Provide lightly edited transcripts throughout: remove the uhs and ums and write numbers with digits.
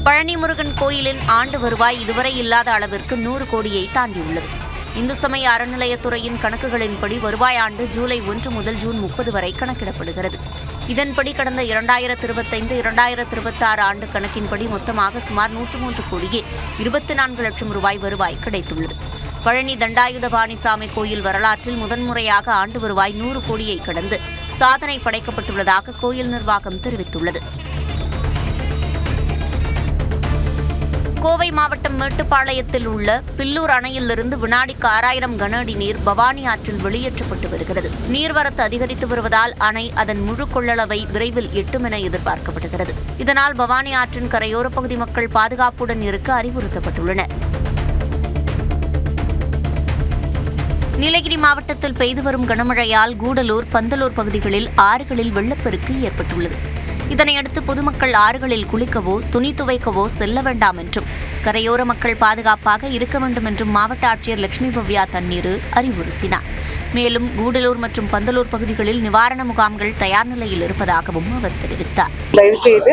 பழனி முருகன் கோயிலின் ஆண்டு வருவாய் இதுவரை இல்லாத அளவிற்கு 100 கோடியை தாண்டியுள்ளது. இந்து சமய அறநிலையத்துறையின் கணக்குகளின்படி வருவாய் ஆண்டு ஜூலை 1 முதல் ஜூன் 30 வரை கணக்கிடப்படுகிறது. இதன்படி கடந்த 2025-2026 ஆண்டு கணக்கின்படி மொத்தமாக சுமார் 103 கோடியே 24 லட்சம் ரூபாய் வருவாய் கிடைத்துள்ளது. பழனி தண்டாயுதபாணி சாமி கோயில் வரலாற்றில் முதன்முறையாக ஆண்டு வருவாய் 100 கோடியை கடந்து சாதனை படைக்கப்பட்டுள்ளதாக கோயில் நிர்வாகம் தெரிவித்துள்ளது. கோவை மாவட்டம் மேட்டுப்பாளையத்தில் உள்ள பில்லூர் அணையிலிருந்து வினாடிக்கு 6000 கன அடி நீர் பவானி ஆற்றில் வெளியேற்றப்பட்டு வருகிறது. நீர்வரத்து அதிகரித்து வருவதால் அணை அதன் முழு கொள்ளளவை விரைவில் எட்டும் என எதிர்பார்க்கப்படுகிறது. இதனால் பவானி ஆற்றின் கரையோர பகுதி மக்கள் பாதுகாப்புடன் இருக்க அறிவுறுத்தப்பட்டுள்ளனர். நீலகிரி மாவட்டத்தில் பெய்து வரும் கனமழையால் கூடலூர், பந்தலூர் பகுதிகளில் ஆறுகளில் வெள்ளப்பெருக்கு ஏற்பட்டுள்ளது. இதனையடுத்து பொதுமக்கள் ஆறுகளில் குளிக்கவோ, துணி துவைக்கவோ செல்ல வேண்டாம் என்றும், கரையோர மக்கள் பாதுகாப்பாக இருக்க வேண்டும் என்றும் மாவட்ட ஆட்சியர் லட்சுமி பவ்யா தண்ணீர் அறிவுறுத்தினார். மேலும் கூடலூர் மற்றும் பந்தலூர் பகுதிகளில் நிவாரண முகாம்கள் தயார் நிலையில் இருப்பதாகவும் அவர் தெரிவித்தார். தயவுசெய்து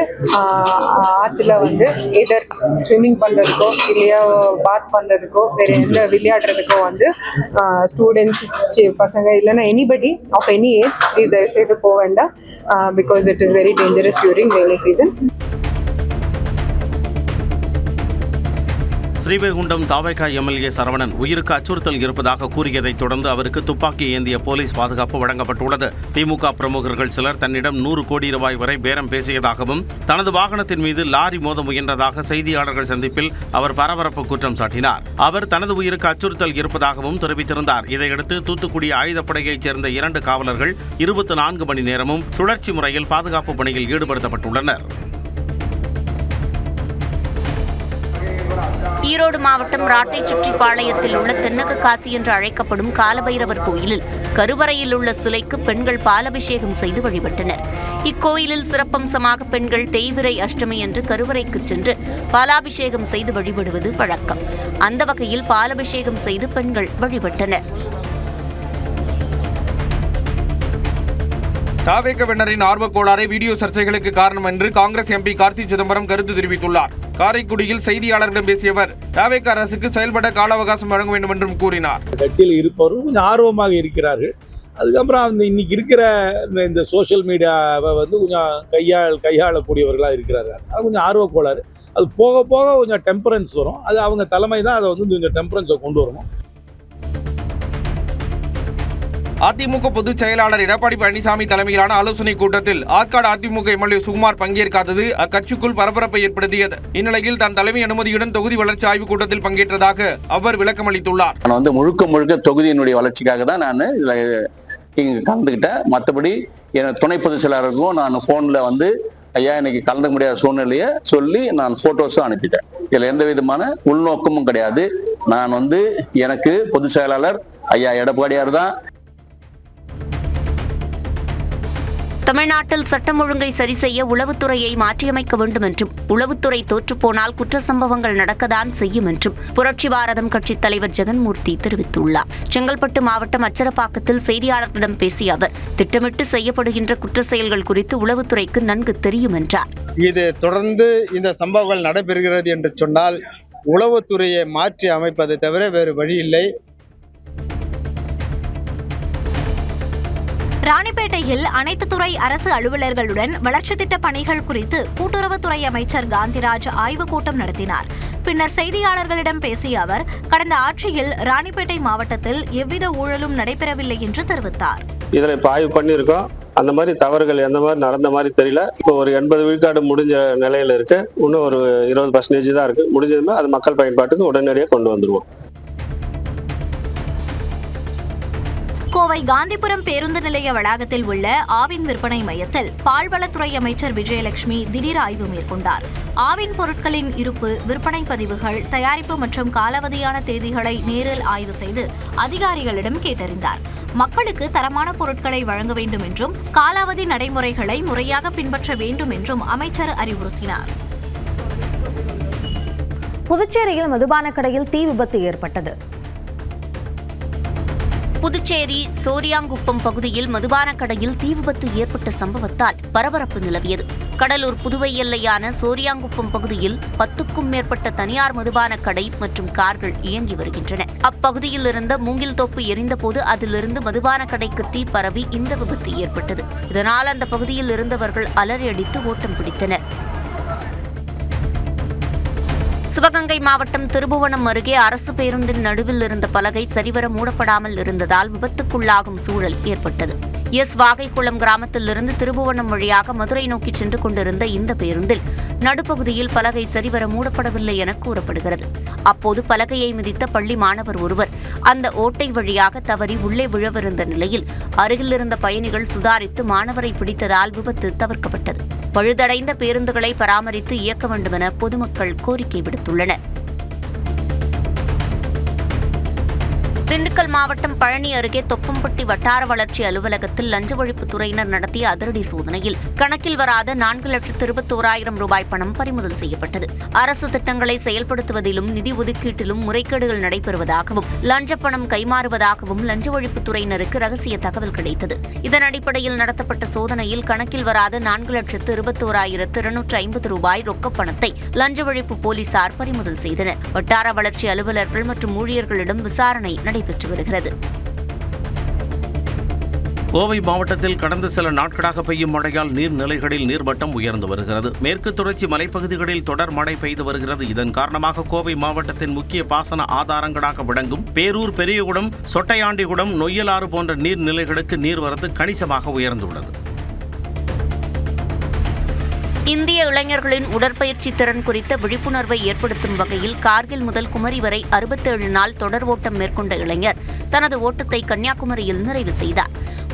ஆற்றுல எதர் ஸ்விம்மிங் பண்றதுக்கோ இல்லையா பாத் பண்றதுக்கோ வேற எந்த விளையாடுறதுக்கோ ஸ்டூடெண்ட்ஸ், பசங்க இல்லைன்னா எனிபடி ஆஃப் எனி ஏஜ் தயவுசெய்து போக வேண்டாம். Because it is very dangerous during rainy season. Srivaikuntam தாவேகா எம்எல்ஏ சரவணன் உயிருக்கு அச்சுறுத்தல் இருப்பதாக கூறியதைத் தொடர்ந்து அவருக்கு துப்பாக்கி ஏந்திய போலீஸ் பாதுகாப்பு வழங்கப்பட்டுள்ளது. திமுக பிரமுகர்கள் சிலர் தன்னிடம் 100 கோடி ரூபாய் வரை பேரம் பேசியதாகவும், தனது வாகனத்தின் மீது லாரி மோத முயன்றதாக செய்தியாளர்கள் சந்திப்பில் அவர் பரபரப்பு குற்றம் சாட்டினார். அவர் தனது உயிருக்கு அச்சுறுத்தல் இருப்பதாகவும் தெரிவித்திருந்தார். இதையடுத்து தூத்துக்குடி ஆயுதப்படையைச் சேர்ந்த 2 காவலர்கள் 24 மணி நேரமும் சுழற்சி முறையில் பாதுகாப்பு பணியில் ஈடுபடுத்தப்பட்டுள்ளனர். ஈரோடு மாவட்டம் ராட்டைச்சுற்றிப்பாளையத்தில் உள்ள தென்னக காசி என்று அழைக்கப்படும் காலபைரவர் கோயிலில் கருவறையில் உள்ள சிலைக்கு பெண்கள் பாலபிஷேகம் செய்து வழிபட்டனர். இக்கோயிலில் சிறப்பம்சமாக பெண்கள் தேய்பிறை அஷ்டமி என்று கருவறைக்கு சென்று பாலாபிஷேகம் செய்து வழிபடுவது வழக்கம். அந்த வகையில் பாலபிஷேகம் செய்து பெண்கள் வழிபட்டனர். தாவேகவினரின் ஆர்வக் கோளாறே வீடியோ சர்ச்சைகளுக்கு காரணம் என்று காங்கிரஸ் எம்பி கார்த்தி சிதம்பரம் கருத்து தெரிவித்துள்ளார். காரைக்குடியில் செய்தியாளர்களிடம் பேசிய அவர், தாவேக அரசுக்கு செயல்பட கால அவகாசம் வழங்க வேண்டும் என்றும் கூறினார். கட்சியில் இருப்பவர்கள் கொஞ்சம் ஆர்வமாக இருக்கிறார்கள். அதுக்கப்புறம் இன்னைக்கு இருக்கிற இந்த சோசியல் மீடியாவை கொஞ்சம் கையாளக்கூடியவர்களாக இருக்கிறார்கள். அது கொஞ்சம் ஆர்வக் கோளாறு. அது போக போக கொஞ்சம் டெம்பரன்ஸ் வரும். அது அவங்க தலைமை தான் அதை கொஞ்சம் டெம்பரன்ஸை கொண்டு வரணும். அதிமுக பொதுச் செயலாளர் எடப்பாடி பழனிசாமி தலைமையிலான ஆலோசனைக் கூட்டத்தில் ஆற்காடு அதிமுக எம்எல்ஏ சுகுமார் பங்கேற்காதது அக்கட்சிக்குள் பரபரப்பை ஏற்படுத்தியது. இந்நிலையில் தன் தலைமை அனுமதியுடன் தொகுதி வளர்ச்சி ஆய்வுக் கூட்டத்தில் பங்கேற்றதாக அவர் விளக்கம் அளித்துள்ளார். நான் முழுக்க தொகுதியினுடைய வளர்ச்சிக்காக தான் நான் இங்க கலந்துக்கிட்டேன். மற்றபடி என் துணை பொதுச் செயலாளருக்கும் நான் போன்ல ஐயா இன்னைக்கு கலந்துக்க முடியாத சூழ்நிலையை சொல்லி நான் போட்டோஸும் அனுப்பிட்டேன். இதுல எந்த விதமான உள்நோக்கமும் கிடையாது. நான் எனக்கு பொதுச் செயலாளர் ஐயா எடப்பாடியார் தான். தமிழ்நாட்டில் சட்டம் ஒழுங்கை சரி செய்ய உளவுத்துறையை மாற்றியமைக்க வேண்டும் என்றும், உளவுத்துறை தோற்றுப்போனால் குற்ற சம்பவங்கள் நடக்கத்தான் செய்யும் என்றும் புரட்சி பாரதம் கட்சித் தலைவர் ஜெகன்மூர்த்தி தெரிவித்துள்ளார். செங்கல்பட்டு மாவட்டம் அச்சரப்பாக்கத்தில் செய்தியாளர்களிடம் பேசிய அவர், திட்டமிட்டு செய்யப்படுகின்ற குற்ற செயல்கள் குறித்து உளவுத்துறைக்கு நன்கு தெரியும் என்றார். இது தொடர்ந்து இந்த சம்பவங்கள் நடைபெறுகிறது என்று சொன்னால் உளவுத்துறையை மாற்றி அமைப்பதை தவிர வேறு வழி இல்லை. ராணிப்பேட்டையில் அனைத்து துறை அரசு அலுவலர்களுடன் வளர்ச்சி திட்ட பணிகள் குறித்து கூட்டுறவுத்துறை அமைச்சர் காந்திராஜ் ஆய்வுக் கூட்டம் நடத்தினார். பின்னர் செய்தியாளர்களிடம் பேசிய அவர், கடந்த ஆட்சியில் ராணிப்பேட்டை மாவட்டத்தில் எவ்வித ஊழலும் நடைபெறவில்லை என்று தெரிவித்தார். இதில் இப்போ ஆய்வு பண்ணியிருக்கோம். அந்த மாதிரி தவறுகள் எந்த மாதிரி நடந்த மாதிரி தெரியல. இப்போ ஒரு 80 விழுக்காடு முடிஞ்ச நிலையில இருக்கு. இன்னும் ஒரு 20% தான் இருக்கு. முடிஞ்சதுன்னா அது மக்கள் பயன்பாட்டுக்கு உடனடியாக கொண்டு வந்துருவோம். கோவை காந்திபுரம் பேருந்து நிலைய வளாகத்தில் உள்ள ஆவின் விற்பனை மையத்தில் பால்வளத்துறை அமைச்சர் விஜயலட்சுமி திடீர் ஆய்வு மேற்கொண்டார். ஆவின் பொருட்களின் இருப்பு, விற்பனை பதிவுகள், தயாரிப்பு மற்றும் காலாவதியான தேதிகளை நேரில் ஆய்வு செய்து அதிகாரிகளிடம் கேட்டறிந்தார். மக்களுக்கு தரமான பொருட்களை வழங்க வேண்டும் என்றும், காலாவதி நடைமுறைகளை முறையாக பின்பற்ற வேண்டும் என்றும் அமைச்சர் அறிவுறுத்தினார். புதுச்சேரியில் மதுபான கடையில் தீ விபத்து ஏற்பட்டது. புதுச்சேரி சோரியாங்குப்பம் பகுதியில் மதுபான கடையில் தீ விபத்து ஏற்பட்ட சம்பவத்தால் பரபரப்பு நிலவியது. கடலூர் புதுவை எல்லையான சோரியாங்குப்பம் பகுதியில் 10க்கும் மேற்பட்ட தனியார் மதுபான கடை மற்றும் கார்கள் இயங்கி வருகின்றன. அப்பகுதியில் இருந்த மூங்கில் தோப்பு எரிந்தபோது அதிலிருந்து மதுபான கடைக்கு தீ பரவி இந்த விபத்து ஏற்பட்டது. இதனால் அந்த பகுதியில் இருந்தவர்கள் அலறியடித்து ஓட்டம் பிடித்தனர். சிவகங்கை மாவட்டம் திருபுவனம் அருகே அரசு பேருந்தின் நடுவில் இருந்த பலகை சரிவர மூடப்படாமல் இருந்ததால் விபத்துக்குள்ளாகும் சூழல் ஏற்பட்டது. வாகைக்குளம் கிராமத்திலிருந்து திருபுவனம் வழியாக மதுரை நோக்கி சென்று கொண்டிருந்த இந்த பேருந்தில் நடுப்பகுதியில் பலகை சரிவர மூடப்படவில்லை என கூறப்படுகிறது. அப்போது பலகையை மிதித்த பள்ளி மாணவர் ஒருவர் அந்த ஓட்டை வழியாக தவறி உள்ளே விழவிருந்த நிலையில் அருகில் இருந்த பயணிகள் சுதாரித்து மாணவரை பிடித்ததால் விபத்து தவிர்க்கப்பட்டது. பழுதடைந்த பேருந்துகளை பராமரித்து இயக்க வேண்டுமென பொதுமக்கள் கோரிக்கை விடுத்துள்ளனர். திண்டுக்கல் மாவட்டம் பழனி அருகே தொப்பம்பட்டி வட்டார வளர்ச்சி அலுவலகத்தில் லஞ்ச ஒழிப்புத் துறையினர் நடத்திய அதிரடி சோதனையில் கணக்கில் வராத 4,21,000 ரூபாய் பணம் பறிமுதல் செய்யப்பட்டது. அரசு திட்டங்களை செயல்படுத்துவதிலும் நிதி ஒதுக்கீட்டிலும் முறைகேடுகள் நடைபெறுவதாகவும் லஞ்ச பணம் கைமாறுவதாகவும் லஞ்ச ஒழிப்புத் துறையினருக்கு ரகசிய தகவல் கிடைத்தது. இதன் அடிப்படையில் நடத்தப்பட்ட சோதனையில் கணக்கில் வராத 4,21,250 ரூபாய் ரொக்கப் பணத்தை லஞ்ச ஒழிப்பு போலீசார் பறிமுதல் செய்தனர். வட்டார வளர்ச்சி அலுவலர்கள் மற்றும் ஊழியர்களிடம் விசாரணை நடைபெற்று வருகிறது. கோவை மாவட்டத்தில் கடந்த சில நாட்களாக பெய்யும் மழையால் நீர்நிலைகளில் நீர்மட்டம் உயர்ந்து வருகிறது. மேற்கு தொடர்ச்சி மலைப்பகுதிகளில் தொடர் மழை பெய்து வருகிறது. இதன் காரணமாக கோவை மாவட்டத்தின் முக்கிய பாசன ஆதாரங்களாக விளங்கும் பேரூர், பெரியகுளம், சொட்டையாண்டிகுளம், நொய்யலாறு போன்ற நீர்நிலைகளுக்கு நீர்வரத்து கணிசமாக உயர்ந்துள்ளது. இந்திய இளைஞர்களின் உடற்பயிற்சி திறன் குறித்த விழிப்புணர்வை ஏற்படுத்தும் வகையில் கார்கில் முதல் குமரி வரை 67 நாள் தொடர் ஓட்டம் மேற்கொண்ட இளைஞர் தனது ஓட்டத்தை கன்னியாகுமரியில் நிறைவு செய்தார்.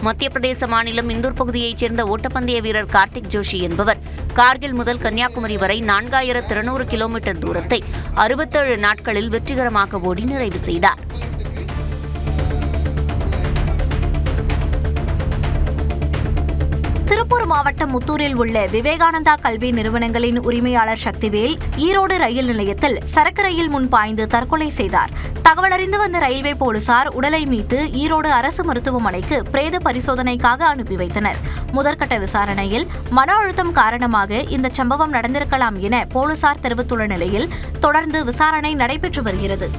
மத்திய பிரதேச மாநிலம் இந்தூர் பகுதியைச் சேர்ந்த ஓட்டப்பந்தய வீரர் கார்த்திக் ஜோஷி என்பவர் கார்கில் முதல் கன்னியாகுமரி வரை 4200 கிலோமீட்டர் தூரத்தை 67 நாட்களில் வெற்றிகரமாக ஓடி நிறைவு செய்தார். திருப்பூர் மாவட்டம் முத்தூரில் உள்ள விவேகானந்தா கல்வி நிறுவனங்களின் உரிமையாளர் சக்திவேல் ஈரோடு ரயில் நிலையத்தில் சரக்கு ரயில் முன் பாய்ந்து தற்கொலை செய்தார். தகவலறிந்து வந்த ரயில்வே போலீசார் உடலை மீட்டு ஈரோடு அரசு மருத்துவமனைக்கு பிரேத பரிசோதனைக்காக அனுப்பி வைத்தனர். முதற்கட்ட விசாரணையில் மன அழுத்தம் காரணமாக இந்த சம்பவம் நடந்திருக்கலாம் என போலீசார் தெரிவித்துள்ள நிலையில் தொடர்ந்து விசாரணை நடைபெற்று வருகிறது.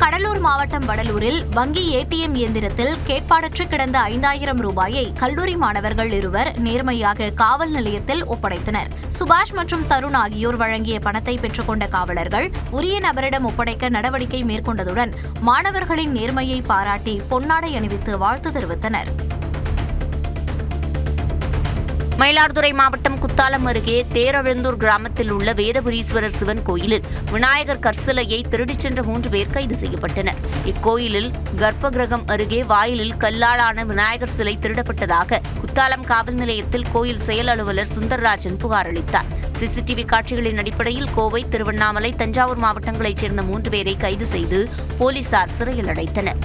கடலூர் மாவட்டம் வடலூரில் வங்கி ஏடிஎம் இயந்திரத்தில் கேட்பாடற்று கிடந்த 5000 ரூபாயை கல்லூரி மாணவர்கள் இருவர் நேர்மையாக காவல் நிலையத்தில் ஒப்படைத்தனர். சுபாஷ் மற்றும் தருண் ஆகியோர் வழங்கிய பணத்தை பெற்றுக்கொண்ட காவலர்கள் உரிய நபரிடம் ஒப்படைக்க நடவடிக்கை மேற்கொண்டதுடன் மாணவர்களின் நேர்மையை பாராட்டி பொன்னாடை அணிவித்து வாழ்த்து தெரிவித்தனர். மயிலாடுதுறை மாவட்டம் குத்தாலம் அருகே தேரழுந்தூர் கிராமத்தில் உள்ள வேதபுரீஸ்வரர் சிவன் கோயிலில் விநாயகர் கற்சிலையை திருடிச் சென்ற 3 பேர் கைது செய்யப்பட்டனர். இக்கோயிலில் கர்ப்ப கிரகம் அருகே வாயிலில் கல்லாலான விநாயகர் சிலை திருடப்பட்டதாக குத்தாலம் காவல் நிலையத்தில் கோயில் செயல் அலுவலர் சுந்தர்ராஜன் புகார் அளித்தார். சிசிடிவி காட்சிகளின் அடிப்படையில் கோவை, திருவண்ணாமலை, தஞ்சாவூர் மாவட்டங்களைச் சேர்ந்த 3 பேரை கைது செய்து போலீசார் சிறையில் அடைத்தனர்.